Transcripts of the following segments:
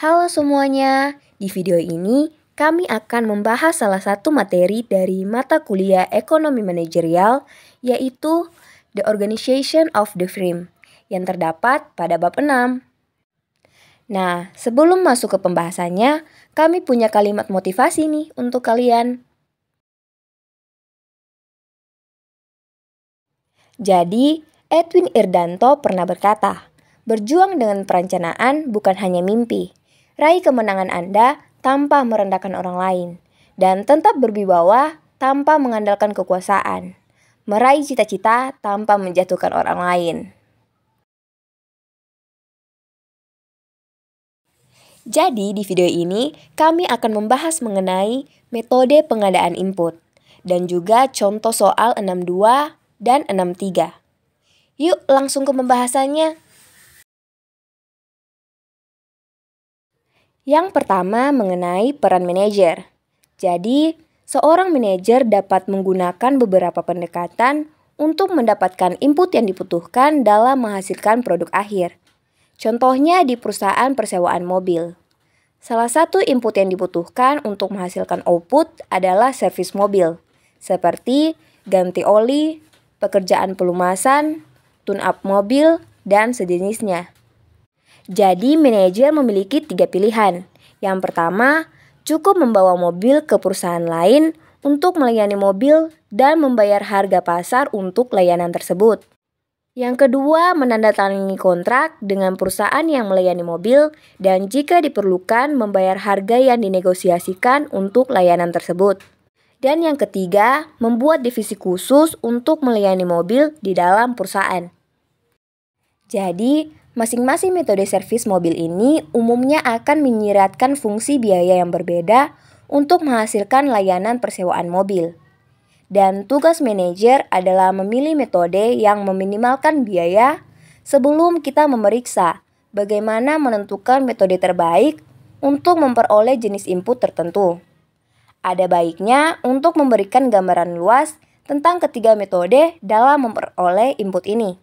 Halo semuanya, di video ini kami akan membahas salah satu materi dari mata kuliah Ekonomi Manajerial, yaitu The Organization of the Firm, yang terdapat pada bab 6. Nah, sebelum masuk ke pembahasannya, kami punya kalimat motivasi nih untuk kalian. Jadi, Edwin Irdanto pernah berkata, "Berjuang dengan perencanaan bukan hanya mimpi. Raih kemenangan Anda tanpa merendahkan orang lain. Dan tetap berwibawa tanpa mengandalkan kekuasaan. Meraih cita-cita tanpa menjatuhkan orang lain." Jadi, di video ini kami akan membahas mengenai metode pengadaan input dan juga contoh soal 62 dan 63. Yuk langsung ke pembahasannya. Yang pertama mengenai peran manajer. Jadi, seorang manajer dapat menggunakan beberapa pendekatan untuk mendapatkan input yang dibutuhkan dalam menghasilkan produk akhir. Contohnya di perusahaan persewaan mobil. Salah satu input yang dibutuhkan untuk menghasilkan output adalah servis mobil, seperti ganti oli, pekerjaan pelumasan, tune-up mobil, dan sejenisnya. Jadi, manajer memiliki 3 pilihan. Yang pertama, cukup membawa mobil ke perusahaan lain untuk melayani mobil dan membayar harga pasar untuk layanan tersebut. Yang kedua, menandatangani kontrak dengan perusahaan yang melayani mobil dan jika diperlukan membayar harga yang dinegosiasikan untuk layanan tersebut. Dan yang ketiga, membuat divisi khusus untuk melayani mobil di dalam perusahaan. Jadi, masing-masing metode servis mobil ini umumnya akan menyiratkan fungsi biaya yang berbeda untuk menghasilkan layanan persewaan mobil. Dan tugas manajer adalah memilih metode yang meminimalkan biaya sebelum kita memeriksa bagaimana menentukan metode terbaik untuk memperoleh jenis input tertentu. Ada baiknya untuk memberikan gambaran luas tentang ketiga metode dalam memperoleh input ini.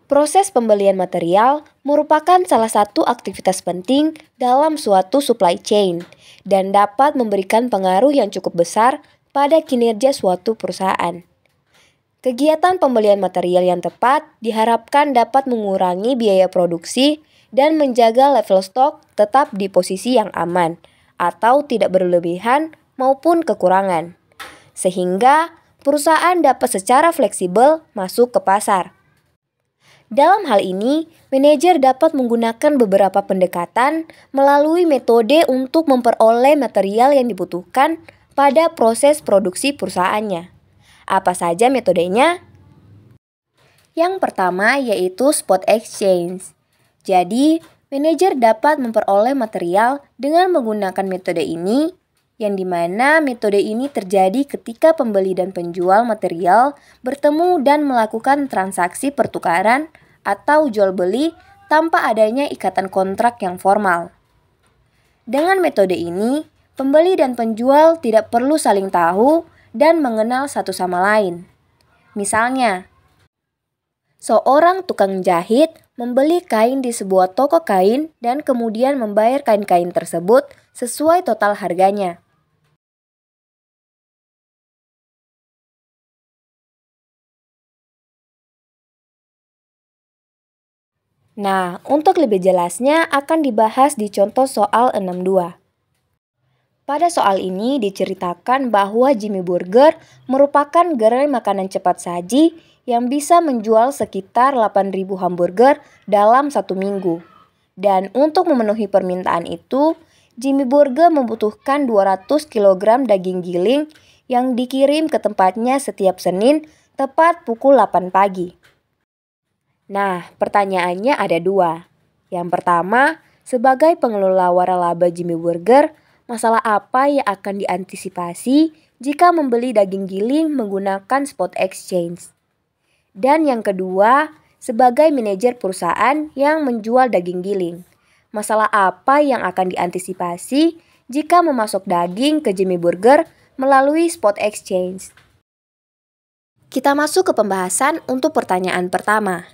Proses pembelian material merupakan salah satu aktivitas penting dalam suatu supply chain dan dapat memberikan pengaruh yang cukup besar pada kinerja suatu perusahaan. Kegiatan pembelian material yang tepat diharapkan dapat mengurangi biaya produksi dan menjaga level stok tetap di posisi yang aman atau tidak berlebihan maupun kekurangan, sehingga perusahaan dapat secara fleksibel masuk ke pasar. Dalam hal ini, manajer dapat menggunakan beberapa pendekatan melalui metode untuk memperoleh material yang dibutuhkan pada proses produksi perusahaannya. Apa saja metodenya? Yang pertama yaitu spot exchange. Jadi, manajer dapat memperoleh material dengan menggunakan metode ini, yang dimana metode ini terjadi ketika pembeli dan penjual material bertemu dan melakukan transaksi pertukaran atau jual beli tanpa adanya ikatan kontrak yang formal. Dengan metode ini, pembeli dan penjual tidak perlu saling tahu dan mengenal satu sama lain. Misalnya, seorang tukang jahit membeli kain di sebuah toko kain dan kemudian membayar kain-kain tersebut sesuai total harganya. Nah, untuk lebih jelasnya akan dibahas di contoh soal 62. Pada soal ini diceritakan bahwa Jimmy Burger merupakan gerai makanan cepat saji yang bisa menjual sekitar 8.000 hamburger dalam 1 minggu. Dan untuk memenuhi permintaan itu, Jimmy Burger membutuhkan 200 kg daging giling yang dikirim ke tempatnya setiap Senin tepat pukul 8 pagi. Nah, pertanyaannya ada 2. Yang pertama, sebagai pengelola waralaba Jimmy Burger, masalah apa yang akan diantisipasi jika membeli daging giling menggunakan spot exchange? Dan yang kedua, sebagai manajer perusahaan yang menjual daging giling, masalah apa yang akan diantisipasi jika memasok daging ke Jimmy Burger melalui spot exchange? Kita masuk ke pembahasan untuk pertanyaan pertama.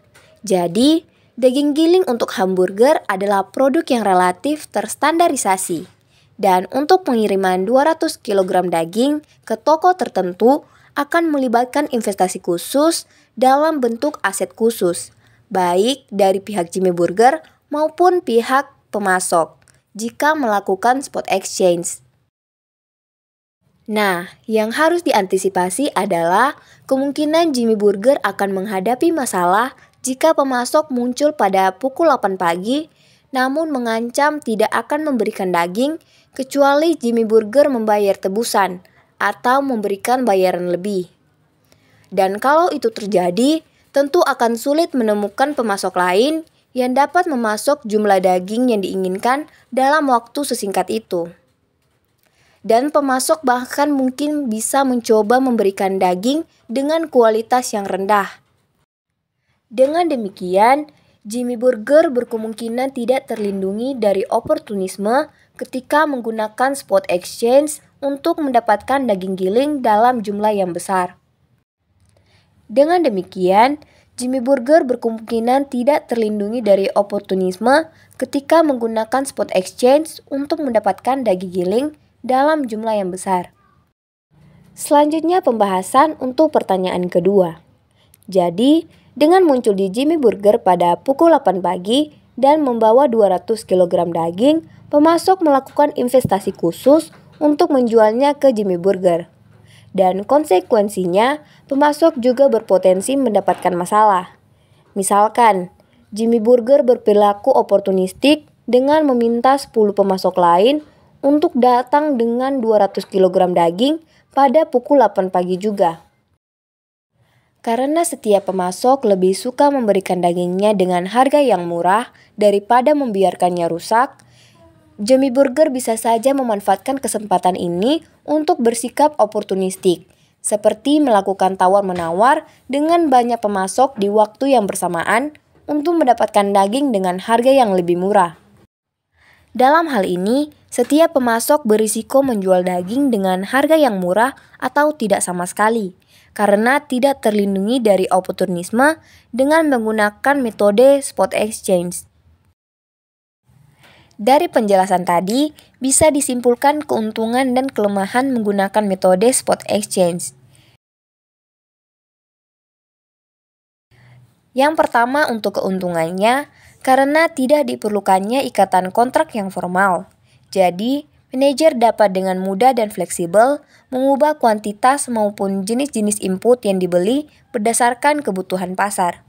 Jadi, Daging giling untuk hamburger adalah produk yang relatif terstandarisasi. Dan untuk pengiriman 200 kg daging ke toko tertentu akan melibatkan investasi khusus dalam bentuk aset khusus, baik dari pihak Jimmy Burger maupun pihak pemasok, jika melakukan spot exchange. Nah, yang harus diantisipasi adalah kemungkinan Jimmy Burger akan menghadapi masalah jika pemasok muncul pada pukul 8 pagi, namun mengancam tidak akan memberikan daging kecuali Jimmy Burger membayar tebusan atau memberikan bayaran lebih. Dan kalau itu terjadi, tentu akan sulit menemukan pemasok lain yang dapat memasok jumlah daging yang diinginkan dalam waktu sesingkat itu. Dan pemasok bahkan mungkin bisa mencoba memberikan daging dengan kualitas yang rendah. Dengan demikian, Jimmy Burger berkemungkinan tidak terlindungi dari oportunisme ketika menggunakan spot exchange untuk mendapatkan daging giling dalam jumlah yang besar. Dengan demikian, Jimmy Burger berkemungkinan tidak terlindungi dari oportunisme ketika menggunakan spot exchange untuk mendapatkan daging giling dalam jumlah yang besar. Selanjutnya pembahasan untuk pertanyaan kedua. Jadi, dengan muncul di Jimmy Burger pada pukul 8 pagi dan membawa 200 kg daging, pemasok melakukan investasi khusus untuk menjualnya ke Jimmy Burger. Dan konsekuensinya, pemasok juga berpotensi mendapatkan masalah. Misalkan, Jimmy Burger berperilaku oportunistik dengan meminta 10 pemasok lain untuk datang dengan 200 kg daging pada pukul 8 pagi juga. Karena setiap pemasok lebih suka memberikan dagingnya dengan harga yang murah daripada membiarkannya rusak, Jimmy Burger bisa saja memanfaatkan kesempatan ini untuk bersikap oportunistik, seperti melakukan tawar-menawar dengan banyak pemasok di waktu yang bersamaan untuk mendapatkan daging dengan harga yang lebih murah. Dalam hal ini, setiap pemasok berisiko menjual daging dengan harga yang murah atau tidak sama sekali, karena tidak terlindungi dari oportunisme dengan menggunakan metode spot exchange. Dari penjelasan tadi, bisa disimpulkan keuntungan dan kelemahan menggunakan metode spot exchange. Yang pertama untuk keuntungannya, karena tidak diperlukannya ikatan kontrak yang formal. Jadi, manajer dapat dengan mudah dan fleksibel mengubah kuantitas maupun jenis-jenis input yang dibeli berdasarkan kebutuhan pasar.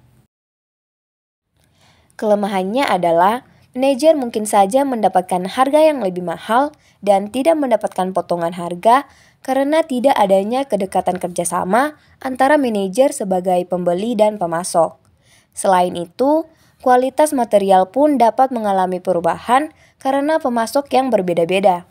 Kelemahannya adalah manajer mungkin saja mendapatkan harga yang lebih mahal dan tidak mendapatkan potongan harga karena tidak adanya kedekatan kerjasama antara manajer sebagai pembeli dan pemasok. Selain itu, kualitas material pun dapat mengalami perubahan karena pemasok yang berbeda-beda.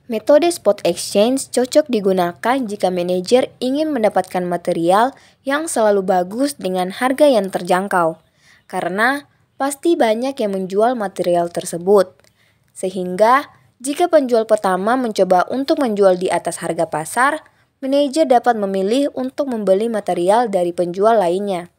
Metode spot exchange cocok digunakan jika manajer ingin mendapatkan material yang selalu bagus dengan harga yang terjangkau, karena pasti banyak yang menjual material tersebut. Sehingga, jika penjual pertama mencoba untuk menjual di atas harga pasar, manajer dapat memilih untuk membeli material dari penjual lainnya.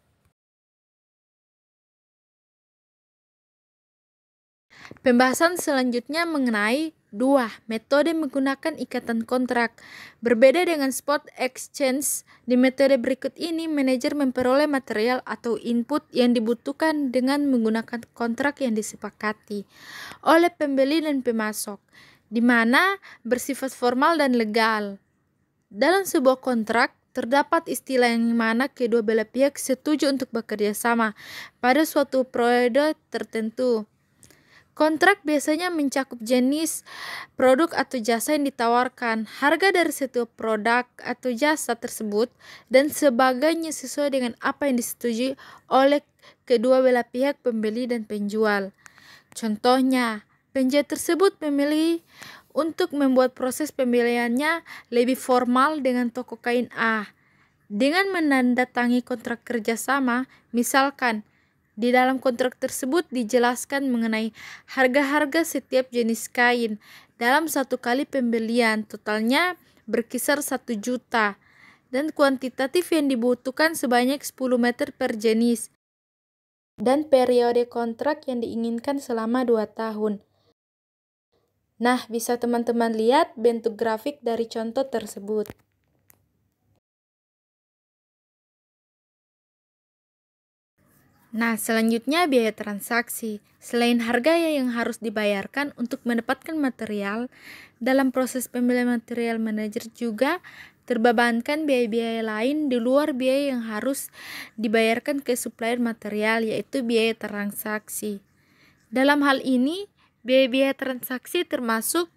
Pembahasan selanjutnya mengenai 2. Metode menggunakan ikatan kontrak. Berbeda dengan spot exchange, di metode berikut ini manajer memperoleh material atau input yang dibutuhkan dengan menggunakan kontrak yang disepakati oleh pembeli dan pemasok, di mana bersifat formal dan legal. Dalam sebuah kontrak, terdapat istilah yang mana kedua belah pihak setuju untuk bekerja sama pada suatu periode tertentu. Kontrak biasanya mencakup jenis produk atau jasa yang ditawarkan, harga dari setiap produk atau jasa tersebut, dan sebagainya sesuai dengan apa yang disetujui oleh kedua belah pihak pembeli dan penjual. Contohnya, penjual tersebut memilih untuk membuat proses pembeliannya lebih formal dengan toko kain A. Dengan menandatangani kontrak kerjasama, misalkan, di dalam kontrak tersebut dijelaskan mengenai harga-harga setiap jenis kain dalam satu kali pembelian, totalnya berkisar 1 juta, dan kuantitatif yang dibutuhkan sebanyak 10 meter per jenis. dan periode kontrak yang diinginkan selama 2 tahun. Nah, bisa teman-teman lihat bentuk grafik dari contoh tersebut. Nah, selanjutnya biaya transaksi. Selain harga yang harus dibayarkan untuk mendapatkan material, dalam proses pembelian material manajer juga terbebankan biaya-biaya lain di luar biaya yang harus dibayarkan ke supplier material, yaitu biaya transaksi. Dalam hal ini, biaya-biaya transaksi termasuk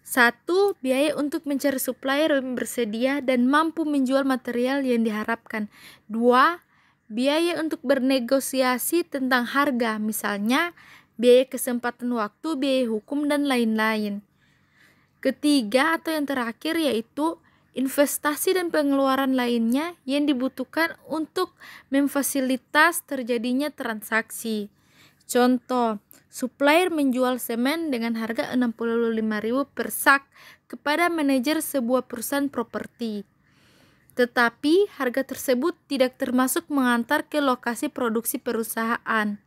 1. Biaya untuk mencari supplier yang bersedia dan mampu menjual material yang diharapkan. 2. Biaya untuk bernegosiasi tentang harga, misalnya biaya kesempatan waktu, biaya hukum, dan lain-lain. Ketiga atau yang terakhir yaitu investasi dan pengeluaran lainnya yang dibutuhkan untuk memfasilitas terjadinya transaksi. Contoh, supplier menjual semen dengan harga 65.000 per sak kepada manajer sebuah perusahaan properti. Tetapi harga tersebut tidak termasuk mengantar ke lokasi produksi perusahaan.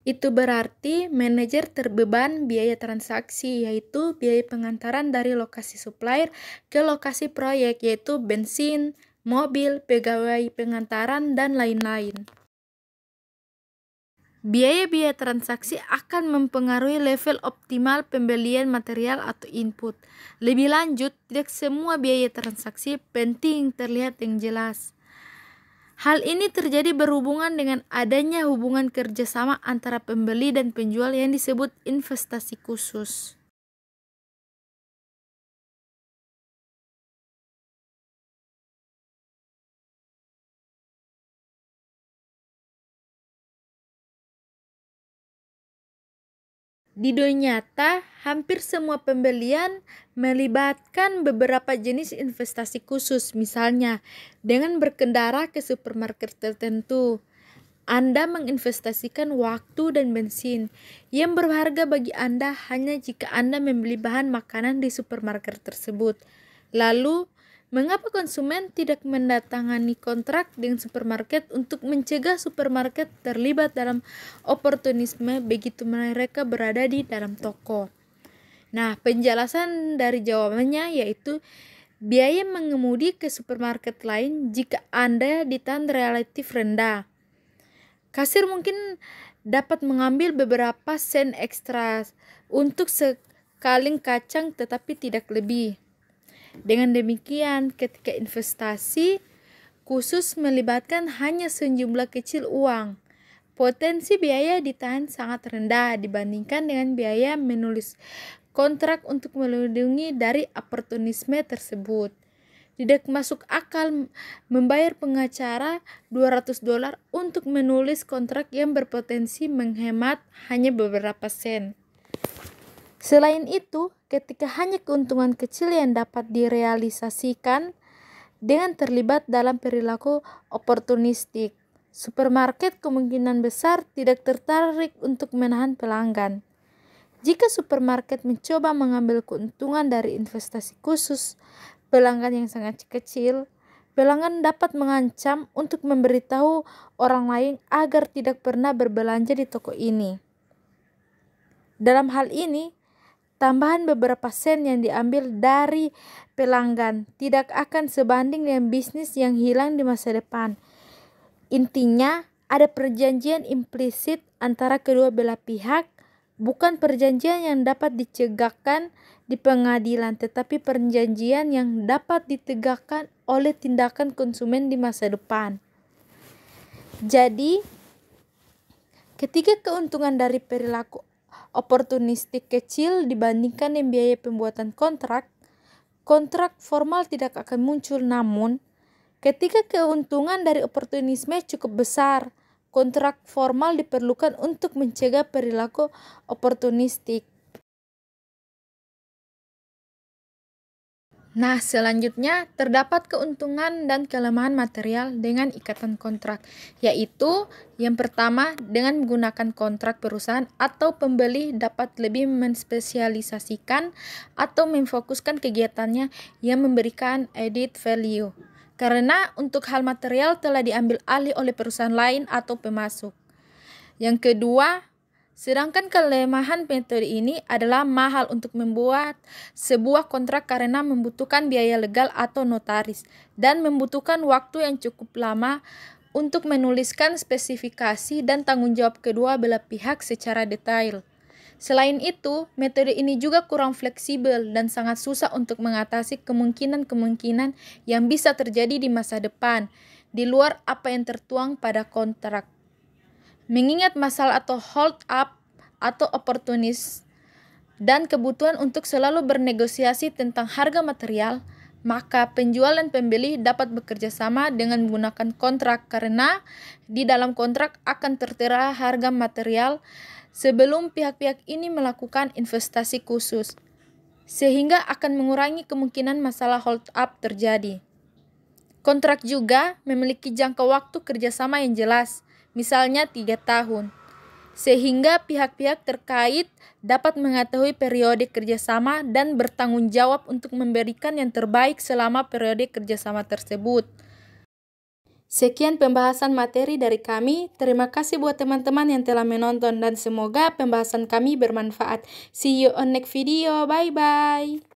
Itu berarti manajer terbeban biaya transaksi, yaitu biaya pengantaran dari lokasi supplier ke lokasi proyek, yaitu bensin, mobil, pegawai pengantaran, dan lain-lain. Biaya-biaya transaksi akan mempengaruhi level optimal pembelian material atau input. Lebih lanjut, tidak semua biaya transaksi penting terlihat yang jelas. Hal ini terjadi berhubungan dengan adanya hubungan kerjasama antara pembeli dan penjual yang disebut investasi khusus. Di dunia nyata, hampir semua pembelian melibatkan beberapa jenis investasi khusus. Misalnya, dengan berkendara ke supermarket tertentu, Anda menginvestasikan waktu dan bensin yang berharga bagi Anda hanya jika Anda membeli bahan makanan di supermarket tersebut. Lalu, mengapa konsumen tidak mendatangani kontrak dengan supermarket untuk mencegah supermarket terlibat dalam oportunisme begitu mereka berada di dalam toko? Nah, penjelasan dari jawabannya yaitu biaya mengemudi ke supermarket lain jika Anda ditahan relatif rendah. Kasir mungkin dapat mengambil beberapa sen ekstra untuk sekaling kacang tetapi tidak lebih. Dengan demikian, ketika investasi khusus melibatkan hanya sejumlah kecil uang, potensi biaya ditahan sangat rendah dibandingkan dengan biaya menulis kontrak untuk melindungi dari oportunisme tersebut. Tidak masuk akal membayar pengacara $200 untuk menulis kontrak yang berpotensi menghemat hanya beberapa sen. Selain itu, ketika hanya keuntungan kecil yang dapat direalisasikan dengan terlibat dalam perilaku oportunistik, supermarket kemungkinan besar tidak tertarik untuk menahan pelanggan. Jika supermarket mencoba mengambil keuntungan dari investasi khusus pelanggan yang sangat kecil, pelanggan dapat mengancam untuk memberitahu orang lain agar tidak pernah berbelanja di toko ini. Dalam hal ini, tambahan beberapa sen yang diambil dari pelanggan tidak akan sebanding dengan bisnis yang hilang di masa depan. Intinya, ada perjanjian implisit antara kedua belah pihak, bukan perjanjian yang dapat dicegahkan di pengadilan, tetapi perjanjian yang dapat ditegakkan oleh tindakan konsumen di masa depan. Jadi, ketika keuntungan dari perilaku oportunistik kecil dibandingkan dengan biaya pembuatan kontrak formal tidak akan muncul. Namun, ketika keuntungan dari oportunisme cukup besar, kontrak formal diperlukan untuk mencegah perilaku oportunistik. Nah, selanjutnya terdapat keuntungan dan kelemahan material dengan ikatan kontrak, yaitu yang pertama, dengan menggunakan kontrak perusahaan atau pembeli dapat lebih menspesialisasikan atau memfokuskan kegiatannya yang memberikan added value. karena untuk hal material telah diambil alih oleh perusahaan lain atau pemasok. Yang kedua, sedangkan kelemahan metode ini adalah mahal untuk membuat sebuah kontrak karena membutuhkan biaya legal atau notaris dan membutuhkan waktu yang cukup lama untuk menuliskan spesifikasi dan tanggung jawab kedua belah pihak secara detail. Selain itu, metode ini juga kurang fleksibel dan sangat susah untuk mengatasi kemungkinan-kemungkinan yang bisa terjadi di masa depan, di luar apa yang tertuang pada kontrak. Mengingat masalah atau hold up atau oportunis dan kebutuhan untuk selalu bernegosiasi tentang harga material, maka penjual dan pembeli dapat bekerja sama dengan menggunakan kontrak karena di dalam kontrak akan tertera harga material sebelum pihak-pihak ini melakukan investasi khusus, sehingga akan mengurangi kemungkinan masalah hold up terjadi. Kontrak juga memiliki jangka waktu kerjasama yang jelas, misalnya 3 tahun, sehingga pihak-pihak terkait dapat mengetahui periode kerjasama dan bertanggung jawab untuk memberikan yang terbaik selama periode kerjasama tersebut. Sekian pembahasan materi dari kami. Terima kasih buat teman-teman yang telah menonton dan semoga pembahasan kami bermanfaat. See you on next video. Bye-bye.